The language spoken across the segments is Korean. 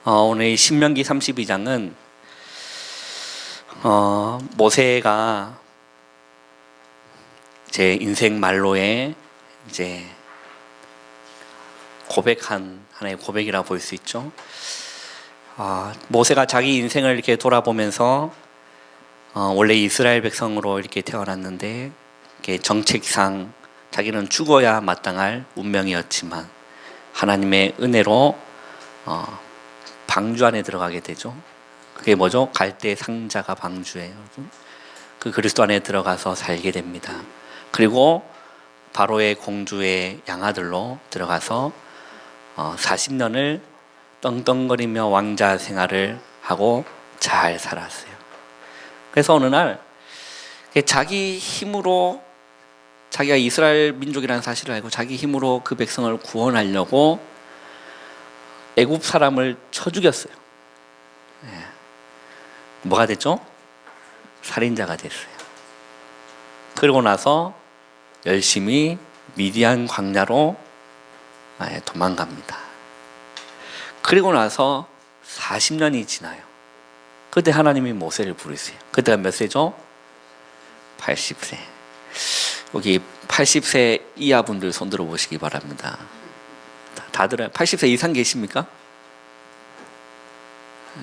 오늘 신명기 32장은 모세가 제 인생 말로에 이제 고백한 하나의 고백이라 볼 수 있죠. 모세가 자기 인생을 이렇게 돌아보면서 원래 이스라엘 백성으로 이렇게 태어났는데 이렇게 정책상 자기는 죽어야 마땅할 운명이었지만 하나님의 은혜로 방주 안에 들어가게 되죠. 그게 뭐죠? 갈대 상자가 방주예요. 그 그리스도 안에 들어가서 살게 됩니다. 그리고 바로의 공주의 양아들로 들어가서 40년을 떵떵거리며 왕자 생활을 하고 잘 살았어요. 그래서 어느 날 자기 힘으로 자기가 이스라엘 민족이라는 사실을 알고 자기 힘으로 그 백성을 구원하려고 애굽 사람을 쳐 죽였어요. 뭐가 됐죠? 살인자가 됐어요. 그러고 나서 열심히 미디안 광야로 도망갑니다. 그리고 나서 40년이 지나요. 그때 하나님이 모세를 부르세요. 그때가 몇 세죠? 80세. 여기 80세 이하 분들 손 들어 보시기 바랍니다. 다들 80세 이상 계십니까?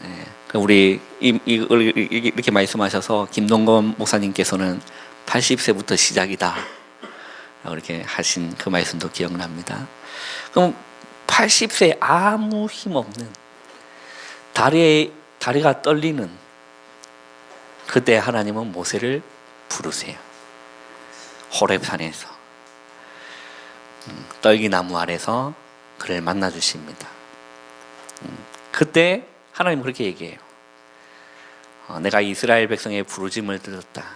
네. 우리 이렇게 말씀하셔서 김동건 목사님께서는 80세부터 시작이다 이렇게 하신 그 말씀도 기억납니다. 그럼 80세 아무 힘 없는 다리가 떨리는 그때 하나님은 모세를 부르세요. 호렙산에서 떨기나무 아래서 그를 만나 주십니다. 그때 하나님 그렇게 얘기해요. 내가 이스라엘 백성의 부르짐을 들었다.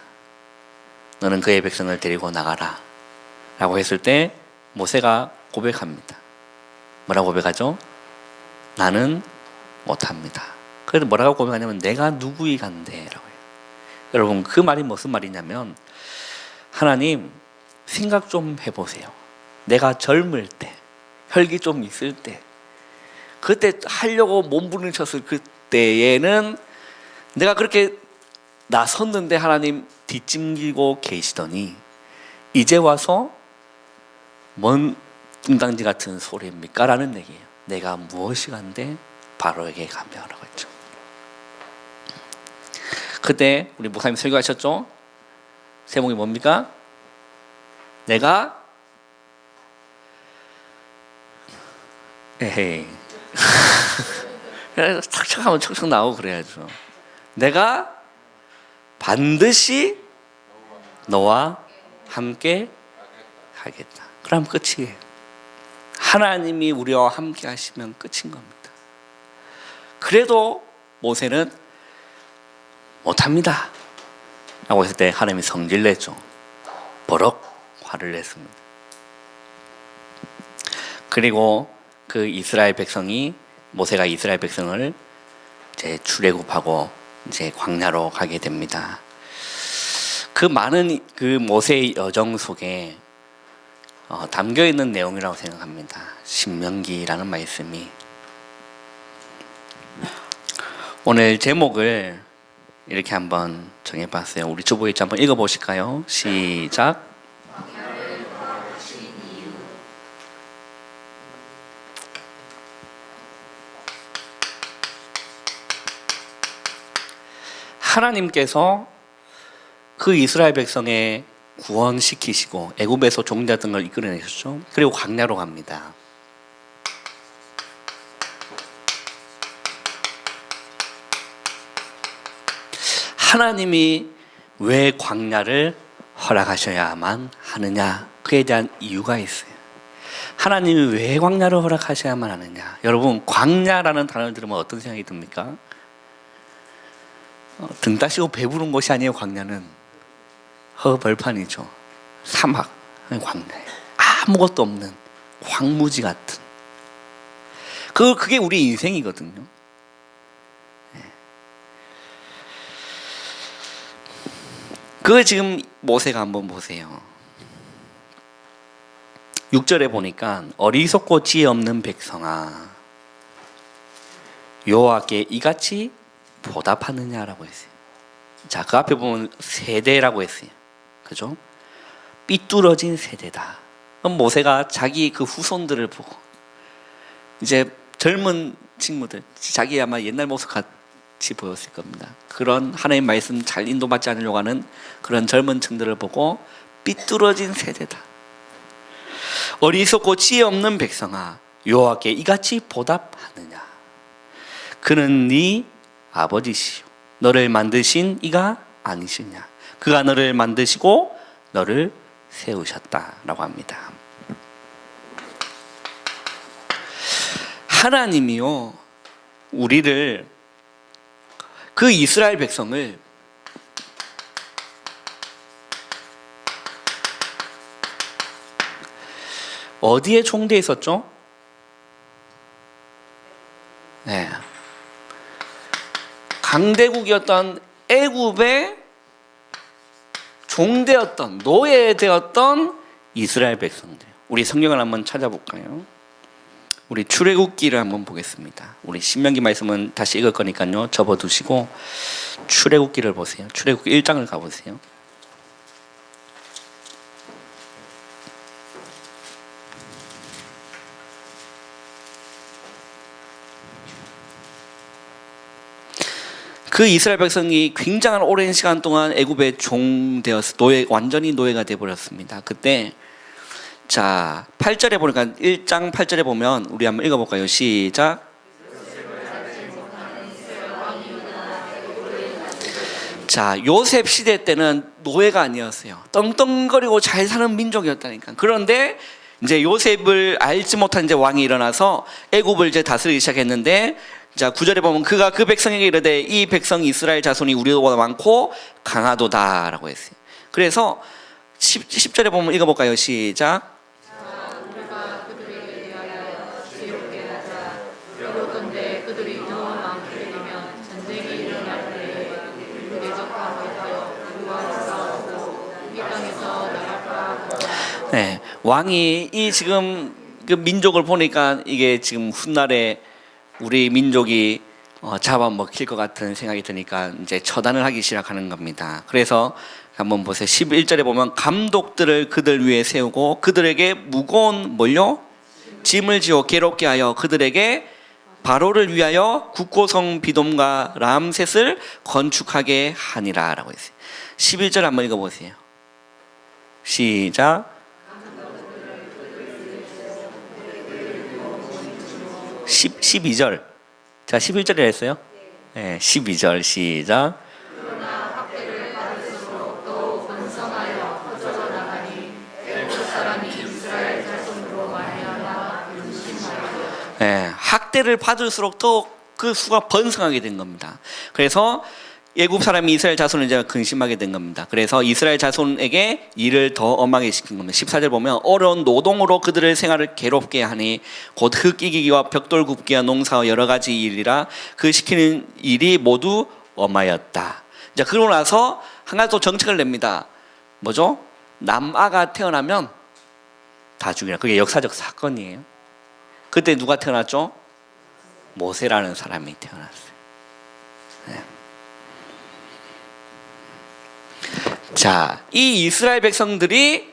너는 그의 백성을 데리고 나가라 라고 했을 때 모세가 고백합니다. 뭐라고 고백하죠? 나는 못합니다. 그래서 뭐라고 고백하냐면 내가 누구이간데 라고 해요. 여러분 그 말이 무슨 말이냐면 하나님 생각 좀 해보세요. 내가 젊을 때 혈기 좀 있을 때 그때 하려고 몸부림쳤을 그때에는 내가 그렇게 나섰는데 하나님 뒷짐지고 계시더니 이제 와서 뭔 금강지 같은 소리입니까? 라는 얘기예요. 내가 무엇이 간데 바로에게 가며라고 했죠. 그때 우리 목사님 설교하셨죠? 제목이 뭡니까? 내가 에헤이 척척 하면 척척 나오고 그래야죠. 내가 반드시 너와 함께 하겠다. 그럼 끝이에요. 하나님이 우리와 함께 하시면 끝인 겁니다. 그래도 모세는 못합니다 라고 했을 때 하나님이 성질내죠. 버럭 화를 냈습니다. 그리고 그 이스라엘 백성이 모세가 이스라엘 백성을 이제 출애굽하고 이제 광야로 가게 됩니다. 그 많은 그 모세의 여정 속에 담겨 있는 내용이라고 생각합니다. 신명기라는 말씀이. 오늘 제목을 이렇게 한번 정해봤어요. 우리 주보일지 한번 읽어보실까요? 시작. 하나님께서 그 이스라엘 백성의 구원시키시고 애굽에서 종되었던 걸 이끌어내셨죠. 그리고 광야로 갑니다. 하나님이 왜 광야를 허락하셔야만 하느냐? 그에 대한 이유가 있어요. 하나님이 왜 광야를 허락하셔야만 하느냐? 여러분 광야라는 단어를 들으면 어떤 생각이 듭니까? 등 따시고 배부른 곳이 아니에요. 광야는 허벌판이죠. 사막, 광야예요. 아무것도 없는 광무지 같은 그게 우리 인생이거든요. 그거 지금 모세가 한번 보세요. 6절에 보니까 어리석고 지혜 없는 백성아 여호와께 이같이 보답하느냐라고 했어요. 자, 그 앞에 보면 세대라고 했어요. 그죠? 삐뚤어진 세대다. 그럼 모세가 자기 그 후손들을 보고, 이제 젊은 친구들, 자기 아마 옛날 모습 같이 보였을 겁니다. 그런 하나님 말씀 잘 인도받지 않으려고 하는 그런 젊은 층들을 보고 삐뚤어진 세대다. 어리석고 지혜 없는 백성아, 여호와께 이같이 보답하느냐. 그는 네 아버지시요 너를 만드신 이가 아니시냐. 그가 너를 만드시고 너를 세우셨다라고 합니다. 하나님이요, 우리를, 그 이스라엘 백성을 어디에 종되어 있었죠? 네. 강대국이었던 애굽의 종되었던, 노예되었던 이스라엘 백성들. 우리 성경을 한번 찾아볼까요? 우리 출애굽기를 한번 보겠습니다. 우리 신명기 말씀은 다시 읽을 거니까요, 접어두시고 출애굽기를 보세요. 출애굽기 1장을 가보세요. 그 이스라엘 백성이 굉장한 오랜 시간 동안 애굽의 종되어서 완전히 노예가 되어버렸습니다. 그때 자 8절에 보니까 1장 8절에 보면 우리 한번 읽어볼까요? 시작. 자, 요셉 시대 때는 노예가 아니었어요. 떵떵거리고 잘 사는 민족이었다니까. 그런데 이제 요셉을 알지 못한 이제 왕이 일어나서 애굽을 이제 다스리기 시작했는데, 자 9절에 보면 그가 그 백성에게 이르되 이 백성 이스라엘 자손이 우리보다 많고 강하도다라고 했어요. 그래서 10절에 보면 읽어볼까요? 시작. 네, 왕이 이 지금 그 민족을 보니까 이게 지금 훗날에 우리 민족이 잡아먹힐 것 같은 생각이 드니까 이제 처단을 하기 시작하는 겁니다. 그래서 한번 보세요. 11절에 보면 감독들을 그들 위에 세우고 그들에게 무거운 뭘요? 짐을 지어 괴롭게 하여 그들에게 바로를 위하여 국고성 비돔과 람셋을 건축하게 하니라 라고 했어요. 11절 한번 읽어보세요. 시작. 12절. 자, 11절에 했어요? 네, 12절 시작. 네, 학대를 받을수록 더 그 수가 번성하게 된 겁니다. 그래서 애굽 사람이 이스라엘 자손을 이제 근심하게 된 겁니다. 그래서 이스라엘 자손에게 일을 더 엄하게 시킨 겁니다. 14절 보면 어려운 노동으로 그들의 생활을 괴롭게 하니 곧 흙 이기기와 벽돌 굽기와 농사와 여러 가지 일이라 그 시키는 일이 모두 엄하였다. 이제 그러고 나서 한 가지 또 정책을 냅니다. 뭐죠? 남아가 태어나면 다 죽이라. 그게 역사적 사건이에요. 그때 누가 태어났죠? 모세라는 사람이 태어났어요. 네. 자, 이 이스라엘 백성들이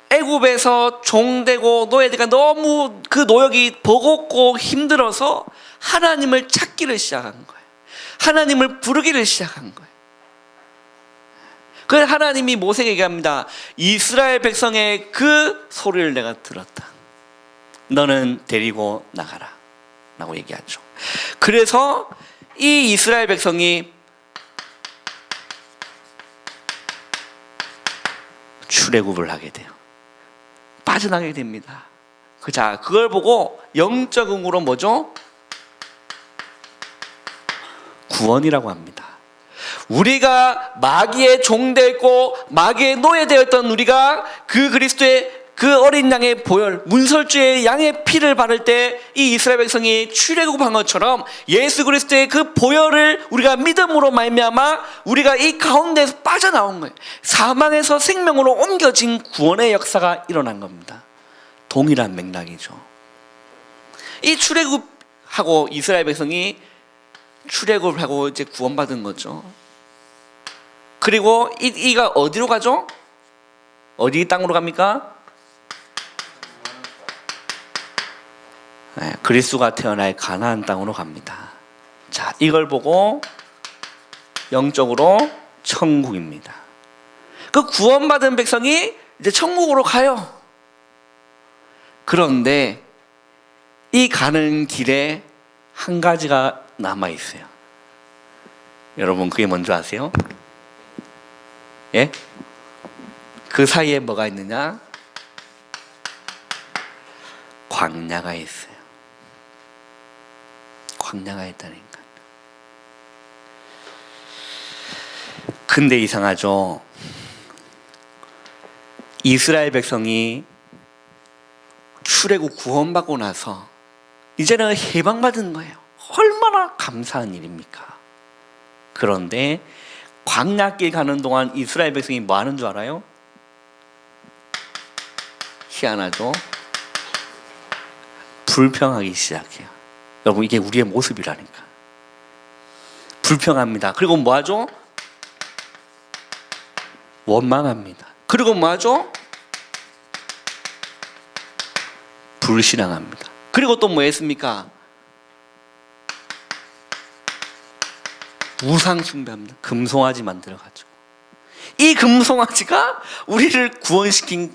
애굽에서 종되고 노예되니까 너무 그 노역이 버겁고 힘들어서 하나님을 찾기를 시작한 거예요. 하나님을 부르기를 시작한 거예요. 그래서 하나님이 모세에게 얘기합니다. 이스라엘 백성의 그 소리를 내가 들었다. 너는 데리고 나가라 라고 얘기하죠. 그래서 이 이스라엘 백성이 출애굽을 하게 돼요. 빠져나가게 됩니다. 자, 그걸 보고 영적 의무로 뭐죠? 구원이라고 합니다. 우리가 마귀의 종되었고 마귀의 노예되었던 우리가 그 그리스도의 그 어린 양의 보혈, 문설주의 양의 피를 바를 때 이 이스라엘 백성이 출애굽한 것처럼 예수 그리스도의 그 보혈을 우리가 믿음으로 말미암아 우리가 이 가운데에서 빠져나온 거예요. 사망에서 생명으로 옮겨진 구원의 역사가 일어난 겁니다. 동일한 맥락이죠. 이 출애굽 하고 이스라엘 백성이 출애굽을 하고 이제 구원받은 거죠. 그리고 이가 어디로 가죠? 어디 땅으로 갑니까? 네, 그리스도가 태어날 가나안 땅으로 갑니다. 자, 이걸 보고 영적으로 천국입니다. 그 구원받은 백성이 이제 천국으로 가요. 그런데 이 가는 길에 한 가지가 남아 있어요. 여러분, 그게 뭔지 아세요? 예? 그 사이에 뭐가 있느냐? 광야가 있어요. 광야가 있다니까. 근데 이상하죠. 이스라엘 백성이 출애굽 구원받고 나서 이제는 해방받은 거예요. 얼마나 감사한 일입니까? 그런데 광야길 가는 동안 이스라엘 백성이 뭐 하는 줄 알아요? 희한하죠? 불평하기 시작해요. 여러분, 이게 우리의 모습이라니까. 불평합니다. 그리고 뭐 하죠? 원망합니다. 그리고 뭐 하죠? 불신앙합니다. 그리고 또 뭐 했습니까? 우상 숭배합니다. 금송아지 만들어가지고. 이 금송아지가 우리를 구원시킨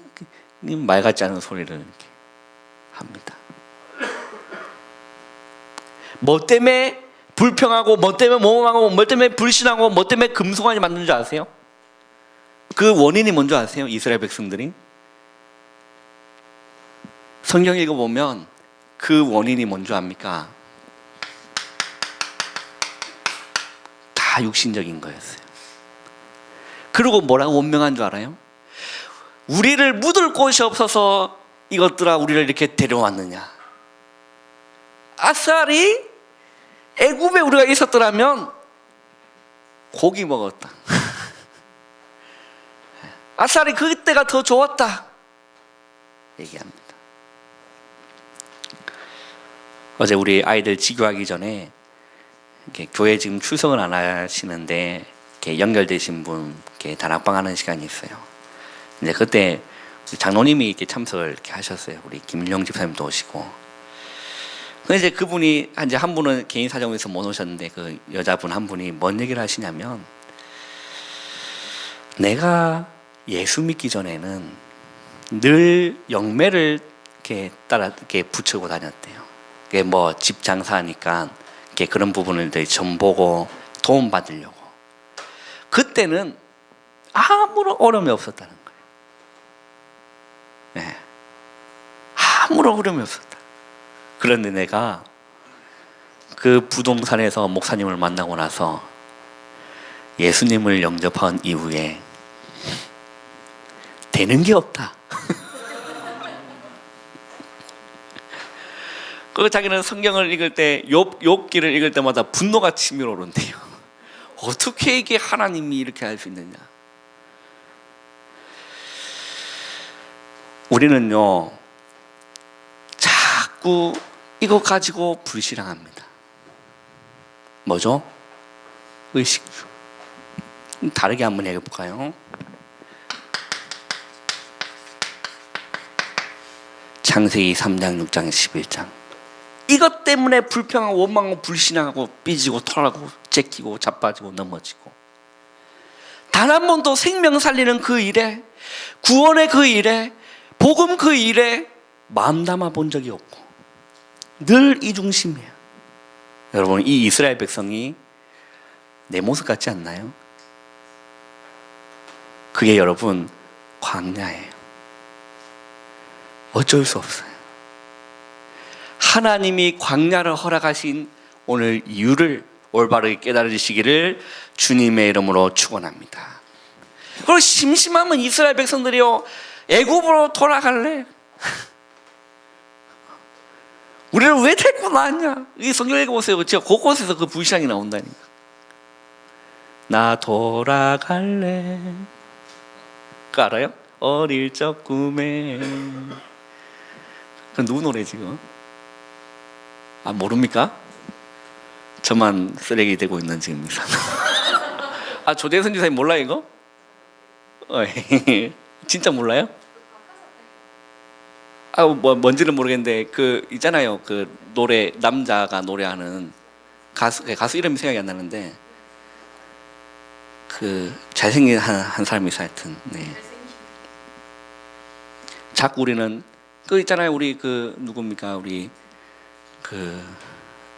말 같지 않은 소리를 이렇게 합니다. 뭐 때문에 불평하고, 뭐 때문에 모험하고, 뭐 때문에 불신하고, 뭐 때문에 금송아지 만든 줄 아세요? 그 원인이 뭔지 아세요? 이스라엘 백성들이 성경 읽어보면 그 원인이 뭔지 압니까? 다 육신적인 거였어요. 그리고 뭐라고 원명한 줄 알아요? 우리를 묻을 곳이 없어서 이것들아 우리를 이렇게 데려왔느냐. 아싸리 애굽에 우리가 있었더라면 고기 먹었다. 아싸리 그때가 더 좋았다 얘기합니다. 어제 우리 아이들 지교하기 전에 이렇게 교회 지금 출석을 안 하시는데 이렇게 연결되신 분 이렇게 다락방 하는 시간이 있어요. 이제 그때 장로님이 이렇게 참석을 이렇게 하셨어요. 우리 김일용 집사님도 오시고. 근데 이제 그분이 이제 한 분은 개인 사정에서 못 오셨는데 그 여자분 한 분이 뭔 얘기를 하시냐면, 내가 예수 믿기 전에는 늘 영매를 이렇게 따라 이렇게 붙이고 다녔대요. 그게 뭐 집 장사하니까 이렇게 그런 부분을 좀 보고 도움 받으려고. 그때는 아무런 어려움이 없었다는 거예요. 네. 아무런 어려움이 없었다. 그런데 내가 그 부동산에서 목사님을 만나고 나서 예수님을 영접한 이후에 되는 게 없다. 그 자기는 성경을 읽을 때 욥기를 읽을 때마다 분노가 치밀어 오른대요. 어떻게 이게 하나님이 이렇게 할 수 있느냐. 우리는요 자꾸 이거 가지고 불신앙합니다. 뭐죠? 의식주. 다르게 한번 해볼까요? 창세기 3장, 6장, 11장. 이것 때문에 불평하고 원망하고 불신앙하고 삐지고 털하고 제끼고 자빠지고 넘어지고, 단 한 번도 생명 살리는 그 일에, 구원의 그 일에, 복음 그 일에 마음 담아 본 적이 없고 늘 이중심이에요. 여러분, 이 이스라엘 백성이 내 모습 같지 않나요? 그게 여러분 광야예요. 어쩔 수 없어요. 하나님이 광야를 허락하신 오늘 이유를 올바르게 깨달으시기를 주님의 이름으로 축원합니다. 그리고 심심하면 이스라엘 백성들이요, 애굽으로 돌아갈래? 우리를 왜 데리고 나왔냐? 이 성경 읽어보세요. 제가 곳곳에서 그 불신앙이 나온다니까. 나 돌아갈래. 그거 알아요? 어릴 적 꿈에. 그 누구 노래 지금? 아, 모릅니까? 저만 쓰레기 되고 있는 지금입니다. 아, 조대선 지사님 몰라 이거? 진짜 몰라요? 아, 뭐 뭔지는 모르겠는데 그 있잖아요. 그 노래 남자가 노래하는 가수 이름이 생각이 안 나는데 그 잘생긴 한 사람이 있어 하여튼. 네. 자꾸 우리는 그 있잖아요. 우리 그 누굽니까? 우리 그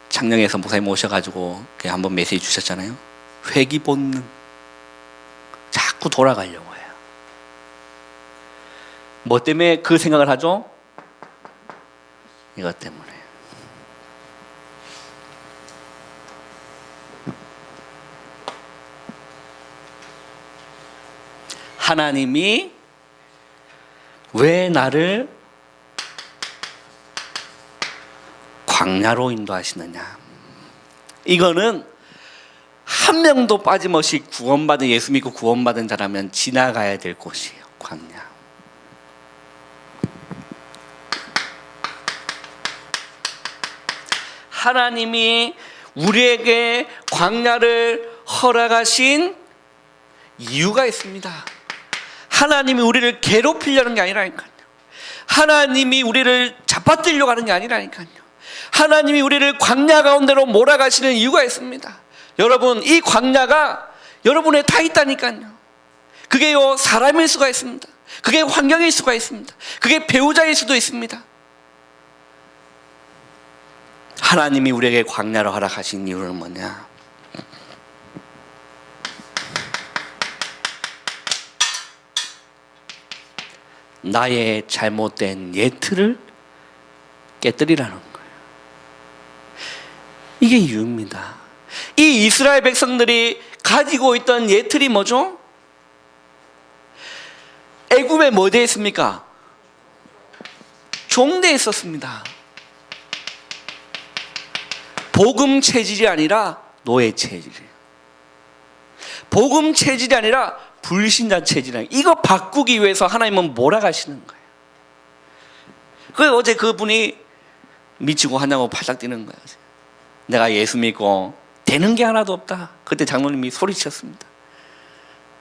창녕에서 목사님 오셔가지고 한번 메시지 주셨잖아요. 회귀 본능. 자꾸 돌아가려고 해요. 뭐 때문에 그 생각을 하죠? 이것 때문에. 하나님이 왜 나를 광야로 인도하시느냐. 이거는 한 명도 빠짐없이 구원받은, 예수 믿고 구원받은 자라면 지나가야 될 곳이에요. 광야. 하나님이 우리에게 광야를 허락하신 이유가 있습니다. 하나님이 우리를 괴롭히려는 게 아니라니까요. 하나님이 우리를 잡아들려고 하는 게 아니라니까요. 하나님이 우리를 광야 가운데로 몰아가시는 이유가 있습니다. 여러분, 이 광야가 여러분에 다 있다니까요. 그게요, 사람일 수가 있습니다. 그게 환경일 수가 있습니다. 그게 배우자일 수도 있습니다. 하나님이 우리에게 광야를 허락하신 이유는 뭐냐? 나의 잘못된 예틀을 깨뜨리라는 거예요. 이게 이유입니다. 이 이스라엘 백성들이 가지고 있던 예틀이 뭐죠? 애굽에 뭐 되어 있습니까? 종되어 있었습니다. 복음 체질이 아니라 노예 체질이에요. 복음 체질이 아니라 불신자 체질이에요. 이거 바꾸기 위해서 하나님은 몰아가시는 거예요. 그 어제 그분이 미치고 하냐고 팔짝 뛰는 거예요. 내가 예수 믿고 되는 게 하나도 없다. 그때 장로님이 소리치셨습니다.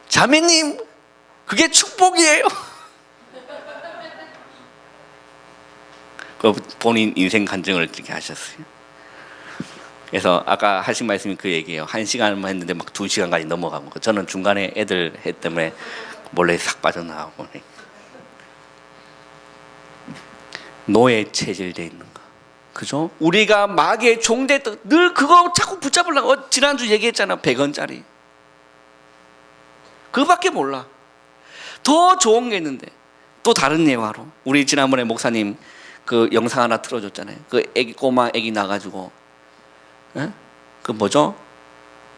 자매님, 그게 축복이에요. 그 본인 인생 간증을 이렇게 하셨어요. 그래서 아까 하신 말씀이 그 얘기예요. 1시간만 했는데 막 2시간까지 넘어가고, 저는 중간에 애들 해 때문에 몰래 싹 빠져나가고. 노예 체질돼 있는 거, 그죠? 우리가 마귀의 종됐던, 늘 그거 자꾸 붙잡으려고. 지난주 얘기했잖아. 100원짜리 그거밖에 몰라. 더 좋은 게 있는데. 또 다른 예화로, 우리 지난번에 목사님 그 영상 하나 틀어줬잖아요. 그 애기, 꼬마 애기 나가지고 그 뭐죠?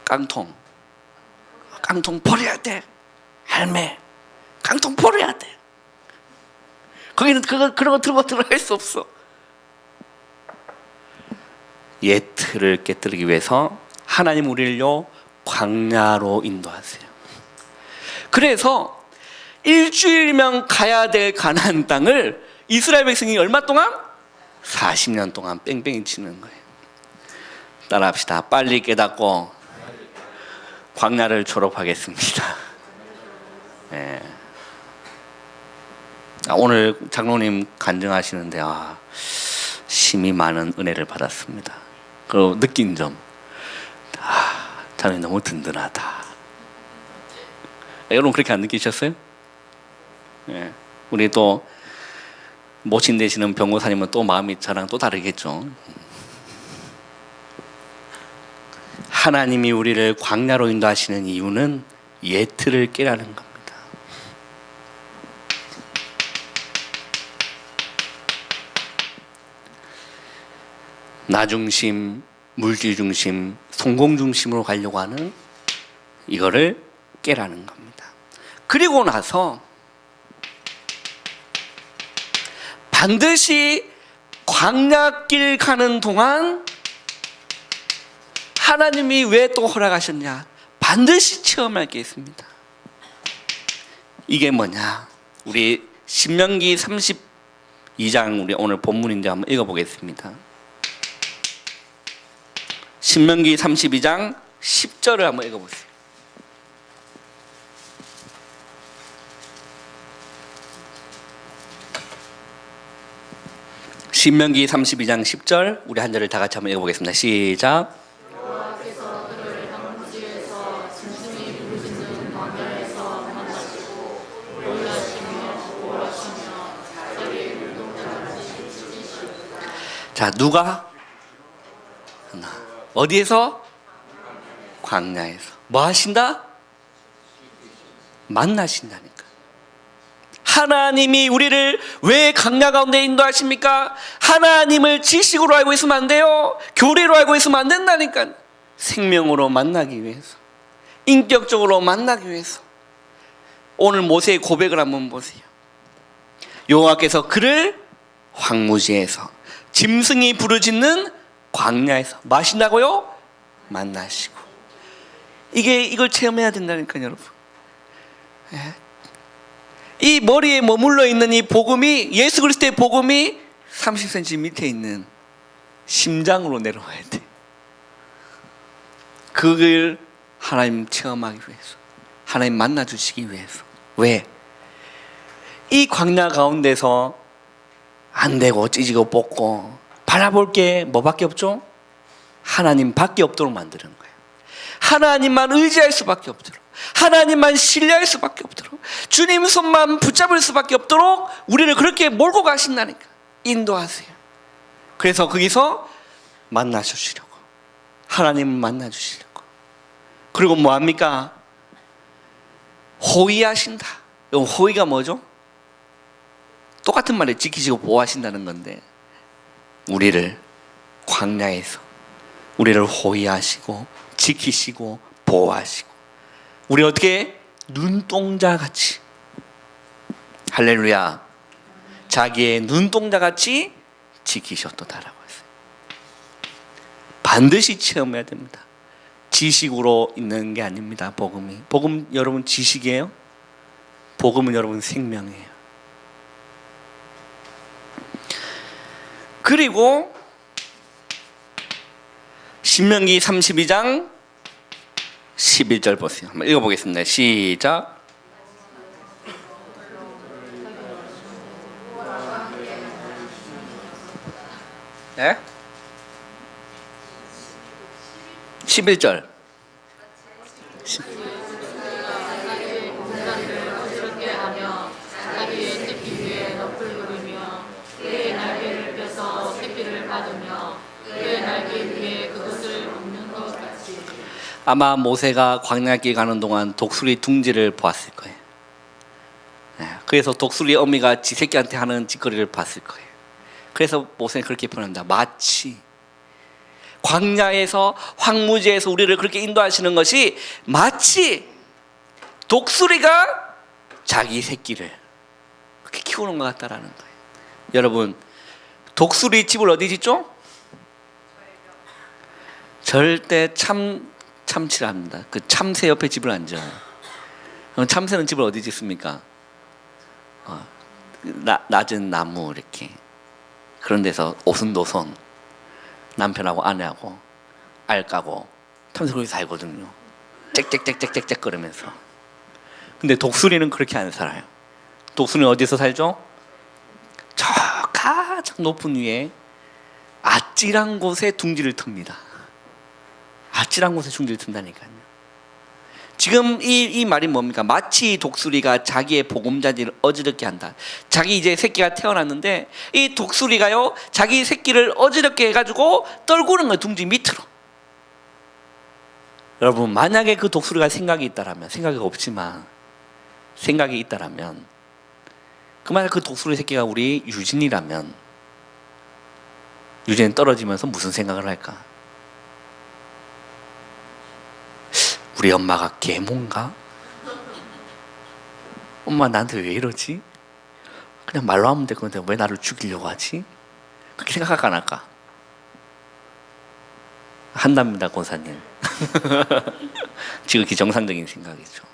깡통 버려야 돼. 할매, 깡통 버려야 돼. 거기는 그런 거 들어갈 수 없어. 예틀을 깨뜨리기 위해서 하나님 우리를요 광야로 인도하세요. 그래서 일주일이면 가야 될 가나안 땅을 이스라엘 백성이 얼마 동안? 40년 동안 뺑뺑이 치는 거예요. 따라합시다. 빨리 깨닫고 광야를 졸업하겠습니다. 네. 오늘 장로님 간증하시는데 심히 많은 은혜를 받았습니다. 그리고 느낀 점, 장로님 너무 든든하다. 여러분 그렇게 안 느끼셨어요? 네. 우리 또 모친 되시는 변호사님은 또 마음이 저랑 또 다르겠죠. 하나님이 우리를 광야로 인도하시는 이유는 예틀을 깨라는 겁니다. 나 중심, 물질 중심, 성공 중심으로 가려고 하는 이거를 깨라는 겁니다. 그리고 나서 반드시 광야길 가는 동안 하나님이 왜 또 허락하셨냐? 반드시 체험할 게 있습니다. 이게 뭐냐? 우리 신명기 32장, 우리 오늘 본문인데 한번 읽어보겠습니다. 신명기 32장 10절을 한번 읽어보세요. 신명기 32장 10절 우리 한 절을 다 같이 한번 읽어보겠습니다. 시작. 여호와께서 그를 황무지에서 짐승이 부르짖는 광야에서 만나시고 놀라시며 보호하시며 자기의 눈동자같이 지키시고. 자, 누가? 어디에서? 광야에서. 뭐 하신다? 만나신다니까. 하나님이 우리를 왜 광야 가운데 인도하십니까? 하나님을 지식으로 알고 있으면 안 돼요. 교리로 알고 있으면 안 된다니까. 생명으로 만나기 위해서, 인격적으로 만나기 위해서. 오늘 모세의 고백을 한번 보세요. 여호와께서 그를 황무지에서, 짐승이 부르짖는 광야에서 뭐 하신다고요? 만나시고. 이걸 체험해야 된다니까요, 여러분. 이 머리에 머물러 있는 이 복음이, 예수 그리스도의 복음이 30cm 밑에 있는 심장으로 내려와야 돼. 그걸 하나님 체험하기 위해서, 하나님 만나 주시기 위해서. 왜? 이 광야 가운데서 안 되고 찢고 뽑고 바라볼 게 뭐밖에 없죠? 하나님밖에 없도록 만드는 거예요. 하나님만 의지할 수밖에 없도록, 하나님만 신뢰할 수밖에 없도록, 주님 손만 붙잡을 수밖에 없도록 우리를 그렇게 몰고 가신다니까. 인도하세요. 그래서 거기서 만나주시려고, 하나님을 만나주시려고. 그리고 뭐합니까? 호위하신다. 호위가 뭐죠? 똑같은 말에 지키시고 보호하신다는 건데, 우리를 광야에서 우리를 호위하시고 지키시고 보호하시고, 우리 어떻게? 눈동자같이, 할렐루야, 자기의 눈동자같이 지키셨도다라고 했어요. 반드시 체험해야 됩니다. 지식으로 있는 게 아닙니다. 복음이. 복음 여러분 지식이에요? 복음은 여러분 생명이에요. 그리고 신명기 32장 11절 보세요. 한번 읽어보겠습니다. 시작. 네? 11절. 아마 모세가 광야길 가는 동안 독수리 둥지를 보았을 거예요. 그래서 독수리 어미가 지 새끼한테 하는 짓거리를 봤을 거예요. 그래서 모세는 그렇게 표현합니다. 마치 광야에서, 황무지에서 우리를 그렇게 인도하시는 것이 마치 독수리가 자기 새끼를 그렇게 키우는 것 같다라는 거예요. 여러분, 독수리 집을 어디 짓죠? 절대 참치를 합니다. 그 참새 옆에 집을 안 지어요. 그럼 참새는 집을 어디 짓습니까? 낮은 나무 이렇게, 그런 데서 오순도순 남편하고 아내하고 알 까고 참새 거기 살거든요. 짹짹짹짹짹 거리면서. 근데 독수리는 그렇게 안 살아요. 독수리는 어디서 살죠? 저 가장 높은 위에 아찔한 곳에 둥지를 틉니다. 아찔한 곳에 둥지를 튼다니까요. 지금 이 말이 뭡니까? 마치 독수리가 자기의 보금자리를 어지럽게 한다. 자기 이제 새끼가 태어났는데 이 독수리가요, 자기 새끼를 어지럽게 해가지고 떨구는 거예요. 둥지 밑으로. 여러분, 만약에 그 독수리가 생각이 있다라면, 생각이 없지만 생각이 있다라면, 그만약 그 독수리 새끼가 우리 유진이라면, 유진이 떨어지면서 무슨 생각을 할까? 우리 엄마가 계모인가? 엄마 나한테 왜 이러지? 그냥 말로 하면 될 건데 왜 나를 죽이려고 하지? 그렇게 생각할까 안 할까? 한답니다, 권사님. 지극히 정상적인 생각이죠.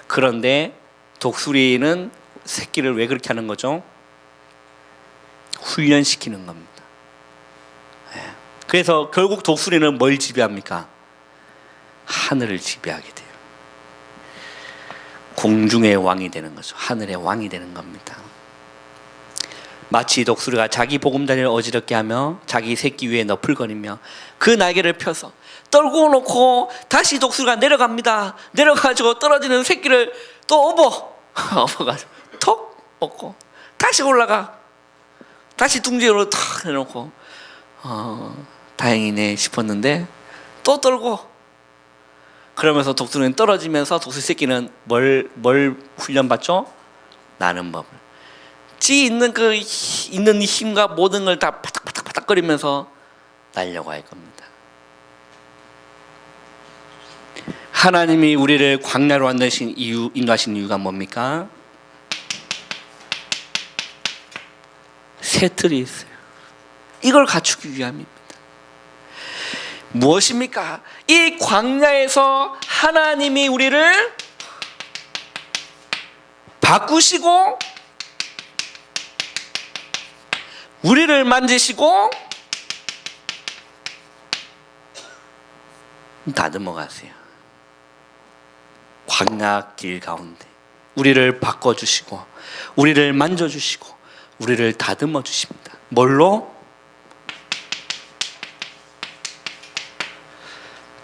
그런데 독수리는 새끼를 왜 그렇게 하는 거죠? 훈련시키는 겁니다. 그래서 결국 독수리는 뭘 지배합니까? 하늘을 지배하게 돼요. 공중의 왕이 되는 거죠. 하늘의 왕이 되는 겁니다. 마치 독수리가 자기 보금자리를 어지럽게 하며 자기 새끼 위에 너풀거리며 그 날개를 펴서 떨고 놓고 다시 독수리가 내려갑니다. 내려가지고 떨어지는 새끼를 또 업어가지고 톡 업고 다시 올라가. 다시 둥지로 탁 내놓고 다행이네 싶었는데 또 떨고, 그러면서 독수리는 떨어지면서 독수리 새끼는 뭘 훈련받죠? 나는 법을. 지 있는 있는 힘과 모든 걸 다 바닥바닥거리면서 날려고 할 겁니다. 하나님이 우리를 광야로 인도하신 이유가 뭡니까? 새 틀이 있어요. 이걸 갖추기 위함입니다. 무엇입니까? 이 광야에서 하나님이 우리를 바꾸시고 우리를 만지시고 다듬어 가세요. 광야 길 가운데 우리를 바꿔주시고 우리를 만져주시고 우리를 다듬어 주십니다. 뭘로?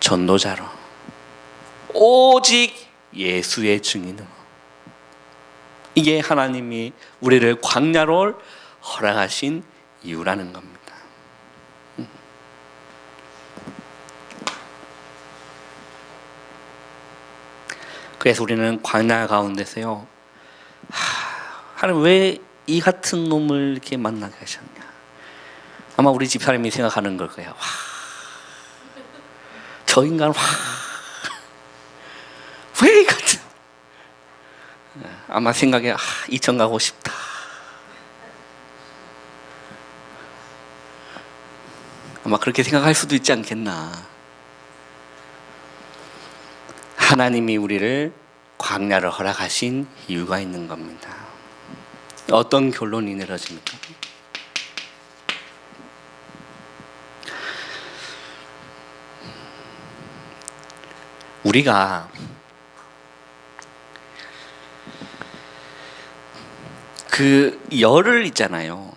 전도자로, 오직 예수의 증인으로. 이게 하나님이 우리를 광야로 허락하신 이유라는 겁니다. 그래서 우리는 광야 가운데서요, 하나님 왜 이 같은 놈을 이렇게 만나게 하셨냐? 아마 우리 집사람이 생각하는 걸 거예요. 저 인간 왜 이 같은? 아마 생각에 이천 가고 싶다. 아마 그렇게 생각할 수도 있지 않겠나. 하나님이 우리를 광야를 허락하신 이유가 있는 겁니다. 어떤 결론이 내려집니까? 우리가 그 열을 있잖아요.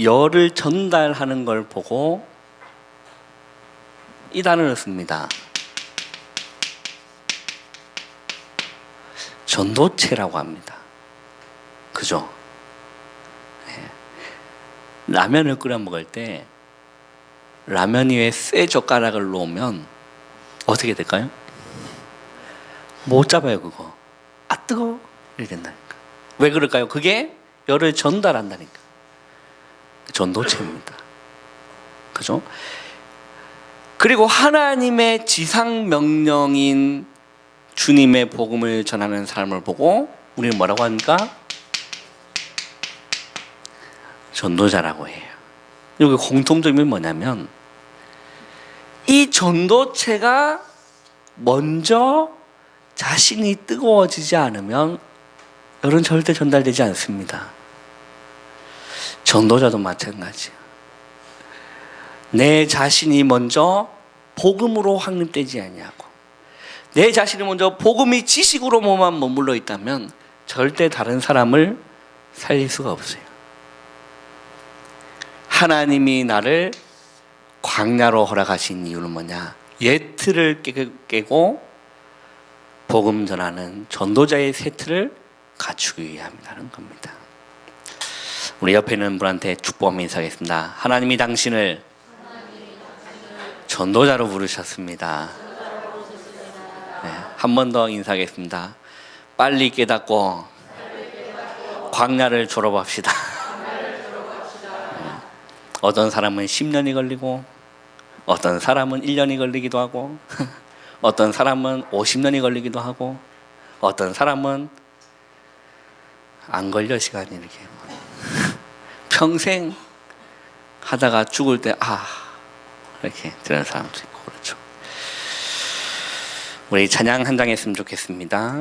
열을 전달하는 걸 보고 이 단어를 씁니다. 전도체라고 합니다. 그죠? 네. 라면을 끓여 먹을 때 라면 위에 쇠 젓가락을 놓으면 어떻게 될까요? 못 잡아요, 그거. 뜨거워. 이렇게 된다니까. 왜 그럴까요? 그게 열을 전달한다니까. 전도체입니다. 그죠? 그리고 하나님의 지상명령인 주님의 복음을 전하는 사람을 보고 우리는 뭐라고 합니까? 전도자라고 해요. 여기 공통점이 뭐냐면 이 전도체가 먼저 자신이 뜨거워지지 않으면 열은 절대 전달되지 않습니다. 전도자도 마찬가지예요. 내 자신이 먼저 복음으로 확립되지 아니하고 내 자신이 먼저 복음이 지식으로만 머물러 있다면 절대 다른 사람을 살릴 수가 없어요. 하나님이 나를 광야로 허락하신 이유는 뭐냐? 옛 틀을 깨고 복음 전하는 전도자의 새 틀을 갖추기 위함이라는 겁니다. 우리 옆에 있는 분한테 축복하며 인사하겠습니다. 하나님이 당신을 전도자로 부르셨습니다. 네, 한 번 더 인사하겠습니다. 빨리 깨닫고 광야를 졸업합시다. 어떤 사람은 10년이 걸리고 어떤 사람은 1년이 걸리기도 하고 어떤 사람은 50년이 걸리기도 하고 어떤 사람은 안 걸려 시간이 이렇게 평생 하다가 죽을 때 이렇게 되는 사람도 있고 그렇죠. 우리 찬양 한 장 했으면 좋겠습니다.